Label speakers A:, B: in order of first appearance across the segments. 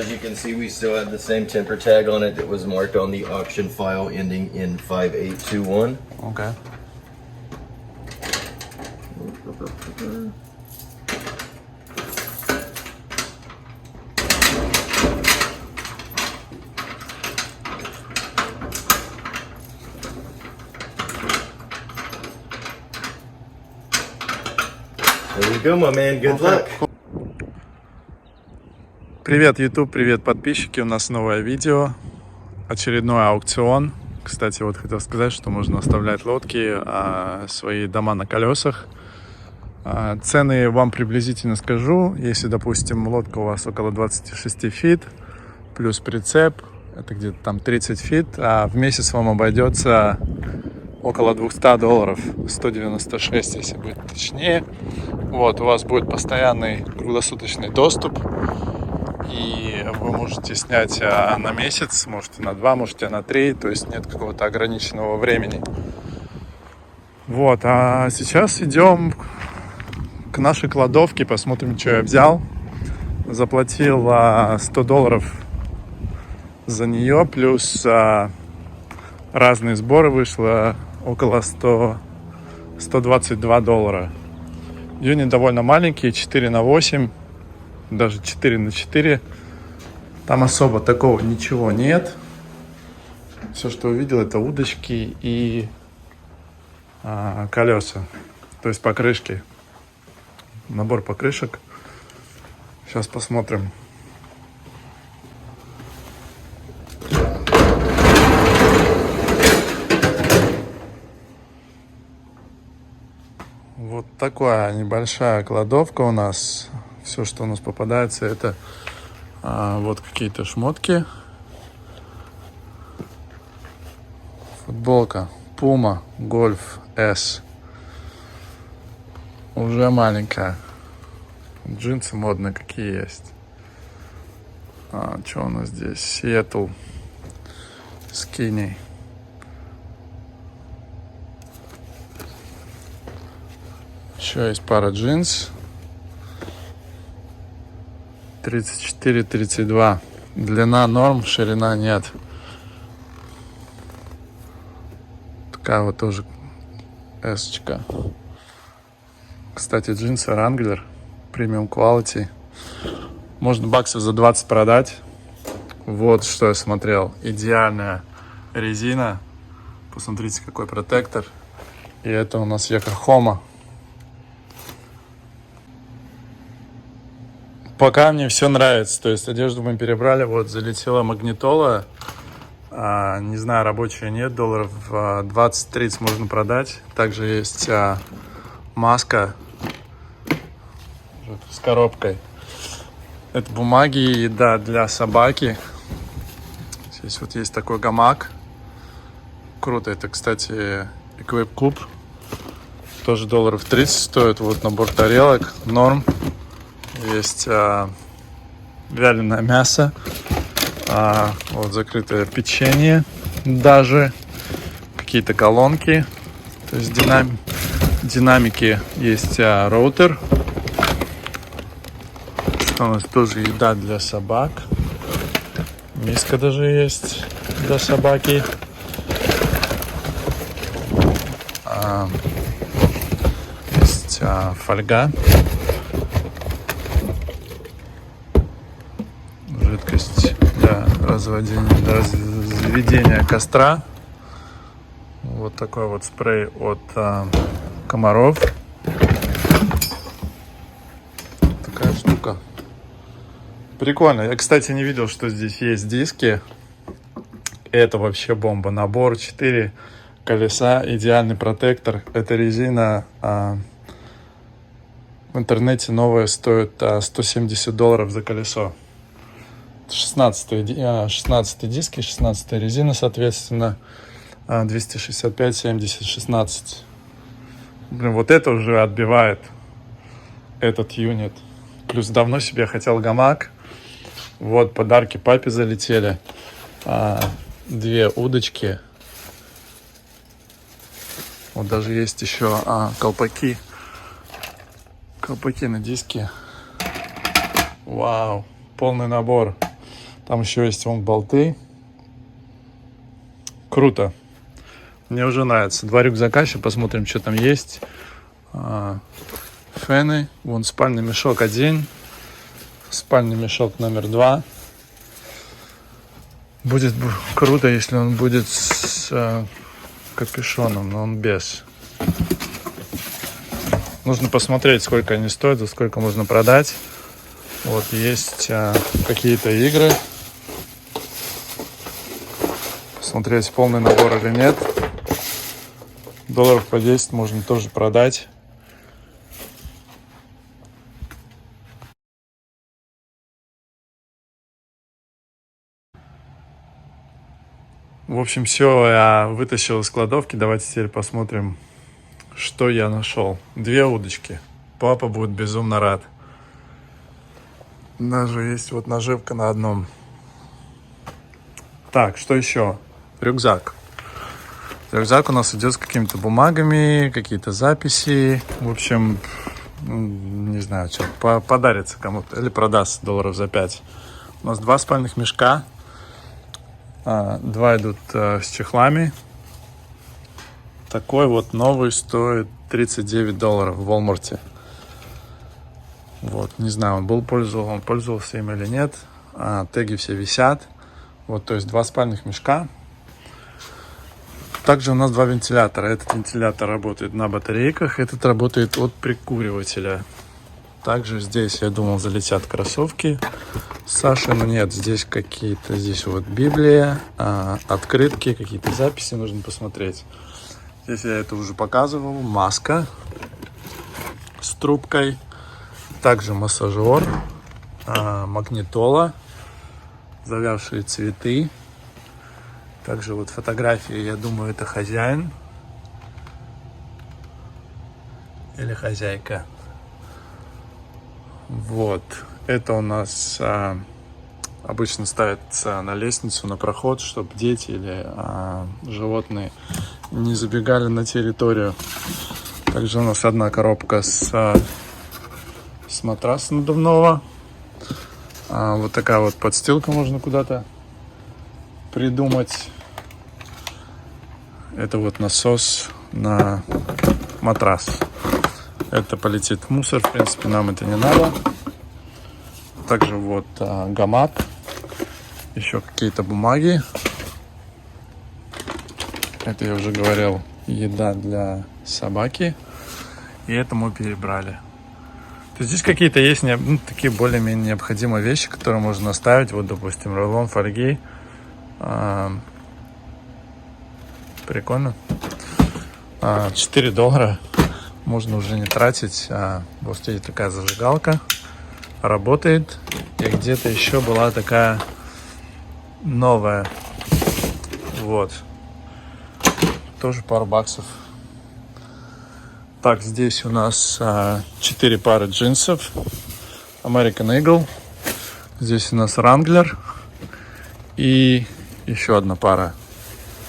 A: As you can see, we still have the same temper tag on it that was marked on the auction file ending in 5821.
B: Okay.
A: There you go, my man. Good luck.
B: Привет, YouTube, привет, подписчики. У нас новое видео. Очередной аукцион. Кстати, вот хотел сказать, что можно оставлять лодки, свои дома на колесах. Цены вам приблизительно скажу. Если, допустим, лодка у вас около 26 фит, плюс прицеп, это где-то там 30 фит, а в месяц вам обойдется около $200, 196, если быть точнее. Вот, у вас будет постоянный круглосуточный доступ, и вы можете снять на месяц, можете на 2, можете на 3, то есть нет какого-то ограниченного времени. Вот, а сейчас идем к нашей кладовке, посмотрим, что я взял. Заплатил $100 за нее, плюс разные сборы вышло около $122. Юнит довольно маленький, 4х8, даже 4х4. Там особо такого ничего нет. Все, что увидел, это удочки и колеса, то есть покрышки. Набор покрышек. Сейчас посмотрим. Вот такая небольшая кладовка у нас. Все, что у нас попадается, это вот какие-то шмотки. Футболка Puma Golf S. Уже маленькая. Джинсы модные какие есть. Что у нас здесь? Seattle Skinny. Еще есть пара джинс. 34-32. Длина норм, ширина нет. Такая вот тоже S-очка. Кстати, джинсы Wrangler. Премиум quality. Можно баксов за 20 продать. Вот что я смотрел. Идеальная резина. Посмотрите, какой протектор. И это у нас Yokohama. Пока мне все нравится. То есть одежду мы перебрали. Вот залетела магнитола. Не знаю, рабочая нет. Долларов 20-30 можно продать. Также есть маска с коробкой. Это бумаги и еда для собаки. Здесь вот есть такой гамак. Круто. Это, кстати, Equip Cube. Тоже долларов 30 стоит. Вот набор тарелок. Норм. Есть вяленое мясо. Вот закрытое печенье. Даже какие-то колонки. То есть динамики. Есть роутер. Что у нас? Тоже еда для собак. Миска даже есть для собаки. Есть фольга. Жидкость для разведения костра. Вот такой вот спрей от комаров. Такая штука. Прикольно. Я, кстати, не видел, что здесь есть диски. Это вообще бомба. Набор 4 колеса, идеальный протектор. Эта резина в интернете новая стоит $170 за колесо. 16 диски, 16 резина, соответственно, 265, 70, 16. Блин, вот это уже отбивает этот юнит. Плюс давно себе хотел гамак. Вот подарки папе залетели. 2 удочки. Вот даже есть еще колпаки. Колпаки на диске. Вау, полный набор. Там еще есть вон болты. Круто. Мне уже нравится. 2 рюкзака. Сейчас посмотрим, что там есть. Фены. Вон спальный мешок 1. Спальный мешок номер 2. Будет круто, если он будет с капюшоном, но он без. Нужно посмотреть, сколько они стоят, за сколько можно продать. Вот есть какие-то игры. Посмотреть, полный набор или нет. Долларов по 10 можно тоже продать. В общем, все я вытащил из кладовки. Давайте теперь посмотрим, что я нашел. 2 удочки. Папа будет безумно рад. Даже есть вот наживка на одном. Так, что еще? Рюкзак. Рюкзак у нас идет с какими-то бумагами, какие-то записи. В общем, не знаю, что, подарится кому-то или продаст долларов за 5. У нас 2 спальных мешка. 2 идут с чехлами. Такой вот новый стоит $39 в Walmart. Вот, не знаю, он пользовался им или нет. Теги все висят. Вот, то есть 2 спальных мешка. Также у нас 2 вентилятора. Этот вентилятор работает на батарейках, этот работает от прикуривателя. Также здесь, я думал, залетят кроссовки Саши, но нет, здесь какие-то, здесь вот Библия, открытки, какие-то записи, нужно посмотреть. Здесь я это уже показывал, маска с трубкой, также массажер, магнитола, завявшие цветы, также вот фотографии, я думаю, это хозяин или хозяйка. Вот, это у нас обычно ставится на лестницу, на проход, чтобы дети или животные не забегали на территорию. Также у нас 1 коробка с матраса надувного. Вот такая вот подстилка, можно куда-то придумать. Это вот насос на матрас. Это полетит в мусор, в принципе, нам это не надо. Также вот гамак, еще какие-то бумаги. Это я уже говорил, еда для собаки. И это мы перебрали. То есть здесь какие-то есть такие более-менее необходимые вещи, которые можно оставить. Вот, допустим, рулон фольги. Прикольно. $4 можно уже не тратить. Вот здесь такая зажигалка. Работает. И где-то еще была такая новая. Вот. Тоже пару баксов. Так, здесь у нас 4 пары джинсов. American Eagle. Здесь у нас Wrangler. И еще 1 пара.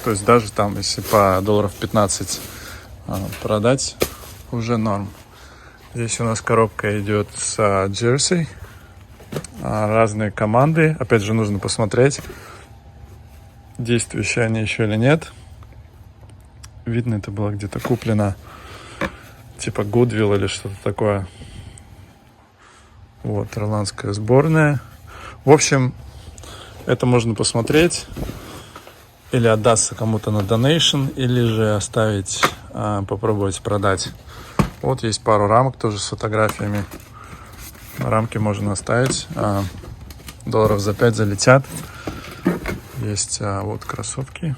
B: То есть даже там, если по долларов 15 продать, уже норм. Здесь у нас коробка идет с джерси. Разные команды. Опять же, нужно посмотреть, действующие они еще или нет. Видно, это было где-то куплено. Типа Goodwill или что-то такое. Вот, ирландская сборная. В общем, это можно посмотреть. Или отдастся кому-то на donation, или же оставить, попробовать продать. Вот есть пару рамок тоже с фотографиями. Рамки можно оставить. Долларов за 5 залетят. Есть вот кроссовки.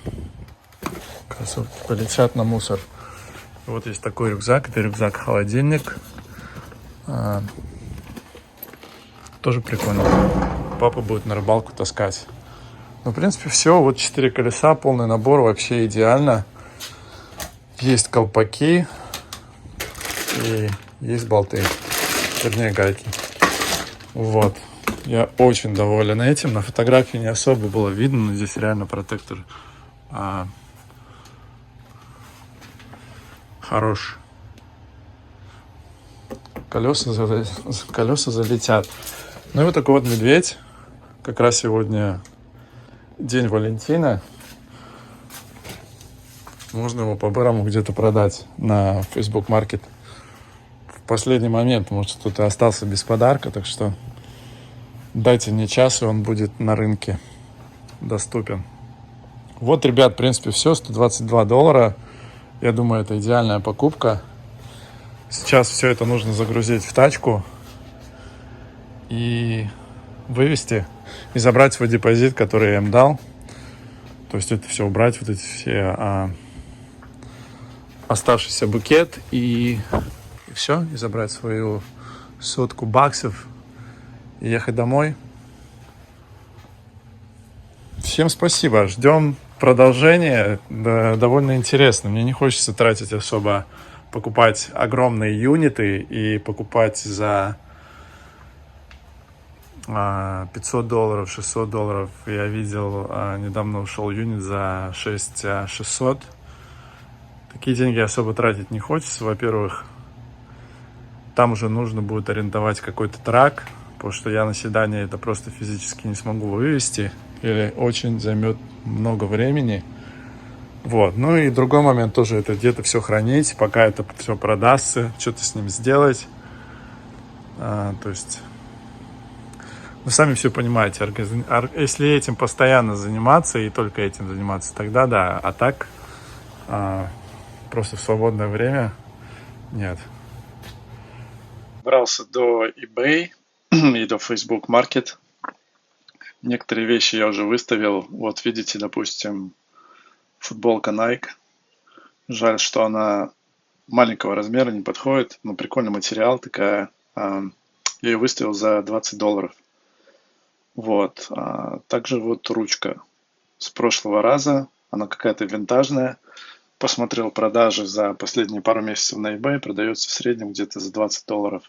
B: Кроссовки полетят на мусор. Вот есть такой рюкзак. Это рюкзак-холодильник. Тоже прикольно. Папа будет на рыбалку таскать. Ну, в принципе, все. Вот 4 колеса, полный набор. Вообще идеально. Есть колпаки. И есть болты. Вернее, гайки. Вот. Я очень доволен этим. На фотографии не особо было видно, но здесь реально протектор хороший. Колеса залетят. Ну и вот такой вот медведь. как раз сегодня день Валентина. Можно его по-бырому где-то продать на Facebook Market. В последний момент, может, кто-то остался без подарка, так что дайте мне час, и он будет на рынке доступен. Вот, ребят, в принципе, все. $122. Я думаю, это идеальная покупка. Сейчас все это нужно загрузить в тачку и вывести, и забрать свой депозит, который я им дал. То есть это все убрать, вот эти все оставшийся букет, и все, и забрать свою $100 и ехать домой. Всем спасибо, ждем продолжения, да, довольно интересно. Мне не хочется тратить особо, покупать огромные юниты и покупать за $500, $600. Я видел, недавно ушел юнит за 6600. Такие деньги особо тратить не хочется. Во-первых, там уже нужно будет арендовать какой-то трак, потому что я на седане это просто физически не смогу вывести, или очень займет много времени. Вот. Ну и другой момент тоже, это где-то все хранить, пока это все продастся, что-то с ним сделать. То есть, вы сами все понимаете, если этим постоянно заниматься и только этим заниматься, тогда да, а так просто в свободное время нет. Добрался до eBay и до Facebook Market. Некоторые вещи я уже выставил. Вот видите, допустим, футболка Nike. Жаль, что она маленького размера, не подходит, но прикольный материал такая. Я ее выставил за $20. Вот. Также вот ручка с прошлого раза. Она какая-то винтажная. Посмотрел продажи за последние пару месяцев на eBay. Продается в среднем где-то за $20.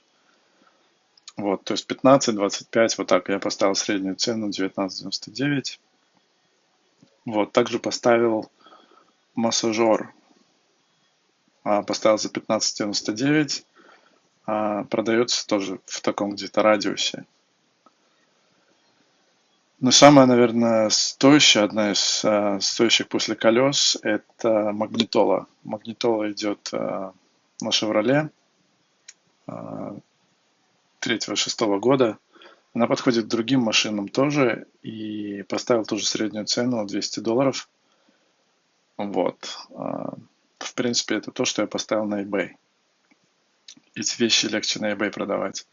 B: Вот, то есть 15-25, вот так. Я поставил среднюю цену $19.99. Вот, также поставил массажер. Поставил за $15.99. Продается тоже в таком где-то радиусе. Но самая, наверное, стоящая, одна из стоящих после колес, это магнитола. Магнитола идет на Chevrolet 3-6 года. Она подходит к другим машинам тоже. И поставил тоже среднюю цену $200. Вот. В принципе, это то, что я поставил на eBay. Эти вещи легче на eBay продавать.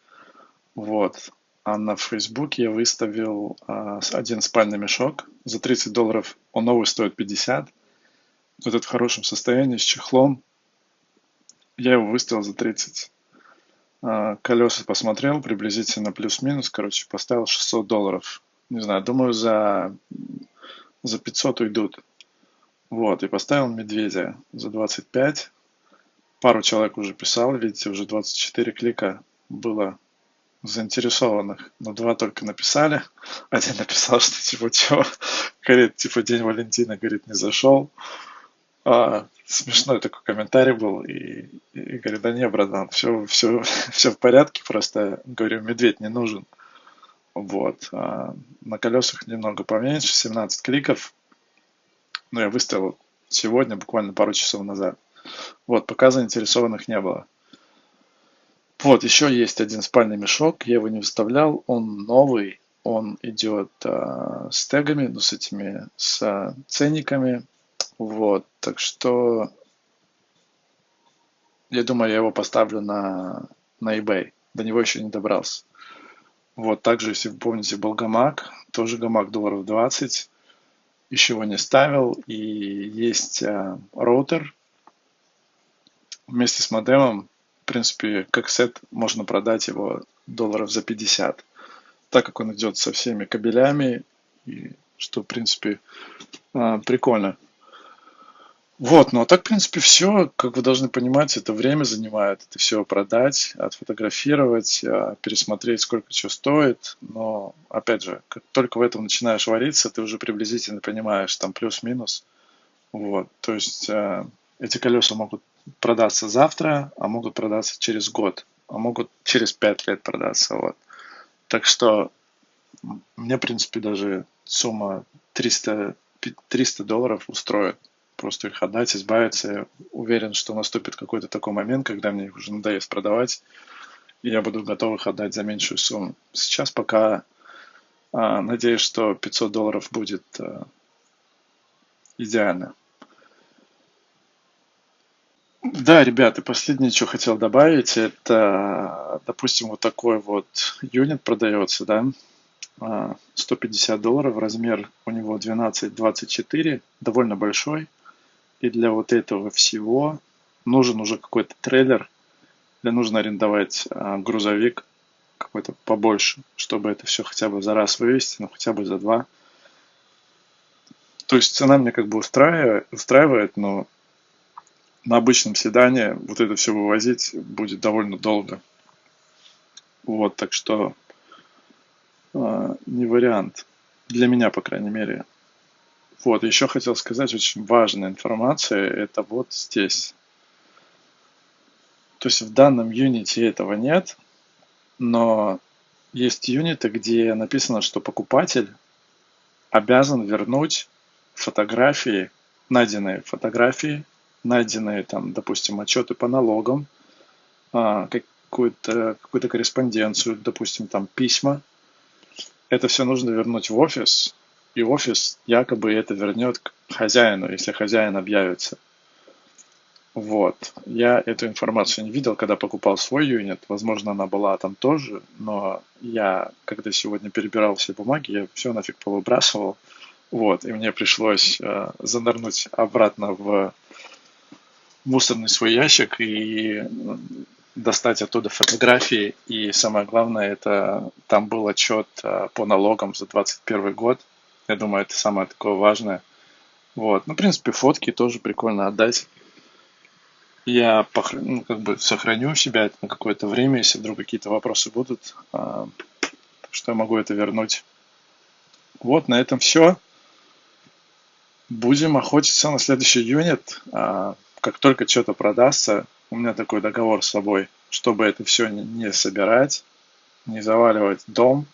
B: Вот. А на Фейсбуке я выставил один спальный мешок за $30. Он новый стоит 50. Вот этот в хорошем состоянии, с чехлом. Я его выставил за 30. Колеса посмотрел, приблизительно плюс-минус. Короче, поставил $600. Не знаю, думаю, за 500 уйдут. Вот, и поставил медведя за 25. Пару человек уже писал, видите, уже 24 клика было заинтересованных, но 2 только написали. Один написал, что типа, чего, говорит, типа, День Валентина, говорит, не зашел. Смешной такой комментарий был, и говорит, да не, братан, все в порядке, просто, говорю, медведь не нужен. Вот. На колесах немного поменьше, 17 кликов. Но я выставил сегодня, буквально пару часов назад. Вот, пока заинтересованных не было. Вот, еще есть один спальный мешок, я его не выставлял, он новый, он идет с тегами, ну, с ценниками, вот, так что я думаю, я его поставлю на eBay, до него еще не добрался. Вот, также, если вы помните, был гамак, тоже гамак $20, еще его не ставил, и есть роутер вместе с модемом. В принципе, как сет можно продать его за $50, так как он идет со всеми кабелями, и что, в принципе, прикольно. Вот, ну а так, в принципе, все, как вы должны понимать, это время занимает, это все продать, отфотографировать, пересмотреть, сколько чего стоит, но, опять же, как только в этом начинаешь вариться, ты уже приблизительно понимаешь, там, плюс-минус, вот, то есть эти колеса могут продаться завтра, а могут продаться через год, а могут через 5 лет продаться, вот. Так что
C: Мне, в принципе, даже сумма $300 устроит. Просто их отдать, избавиться. Я уверен, что наступит какой-то такой момент, когда мне их уже надоест продавать, и я буду готов их отдать за меньшую сумму. Сейчас пока надеюсь, что $500 будет идеально. Да, ребята, последнее, что хотел добавить, это, допустим, вот такой вот юнит продается, да, $150, размер у него 12-24, довольно большой. И для вот этого всего нужен уже какой-то трейлер, или нужно арендовать грузовик какой-то побольше, чтобы это все хотя бы за раз вывести, ну хотя бы за два. То есть цена мне как бы устраивает, но на обычном седане вот это все вывозить будет довольно долго. Вот, так что не вариант. Для меня, по крайней мере. Вот, еще хотел сказать, очень важная информация, это вот здесь. То есть в данном юните этого нет, но есть юниты, где написано, что покупатель обязан вернуть фотографии, найденные там, допустим, отчеты по налогам, какую-то корреспонденцию, допустим, там письма. Это все нужно вернуть в офис, и офис якобы это вернет к хозяину, если хозяин объявится. Вот. Я эту информацию не видел, когда покупал свой юнит. Возможно, она была там тоже, но я, когда сегодня перебирал все бумаги, я все нафиг повыбрасывал. Вот, и мне пришлось занырнуть обратно в мусорный свой ящик и достать оттуда фотографии. И самое главное, это там был отчет по налогам за 2021 год. Я думаю, это самое такое важное. Вот. Ну, в принципе, фотки тоже прикольно отдать. Я как бы сохраню у себя это на какое-то время, если вдруг какие-то вопросы будут, что я могу это вернуть. Вот, на этом все. Будем охотиться на следующий юнит. Как только что-то продастся, у меня такой договор с собой, чтобы это все не собирать, не заваливать дом.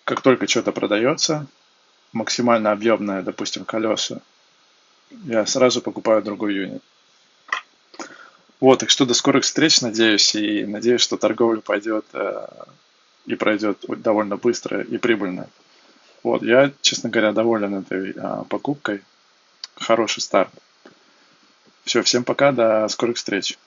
C: Как только что-то продается, максимально объемное, допустим, колеса, я сразу покупаю другой юнит. Вот, так что до скорых встреч, надеюсь, и надеюсь, что торговля пойдет и пройдет довольно быстро и прибыльно. Вот, я, честно говоря, доволен этой покупкой. Хороший старт. Все, всем пока, до скорых встреч.